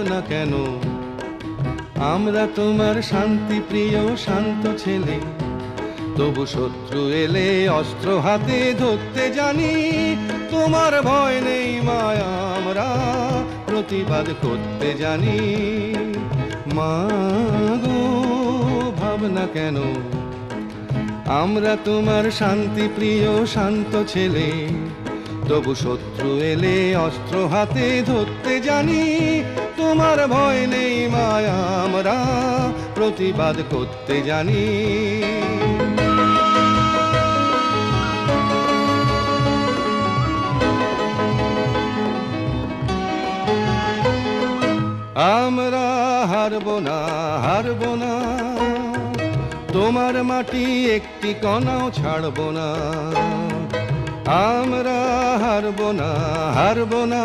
ভাবনা কেন? আমরা তোমার শান্তি প্রিয় শান্ত ছেলে, তবু শত্রু এলে অস্ত্র হাতে ধরতে জানি। তোমার ভয় নেই মায়া, আমরা প্রতিবাদ করতে জানি। মা গো, ভাবনা কেন? আমরা তোমার শান্তি প্রিয় শান্ত ছেলে, তবু শত্রু এলে অস্ত্র হাতে ধরতে জানি। তোমার ভয় নেই মায়া, আমরা প্রতিবাদ করতে জানি। আমরা হারবো না, হারবো না, তোমার মাটি একটি কণাও ছাড়বো না। আমরা হারবো না, হারবো না।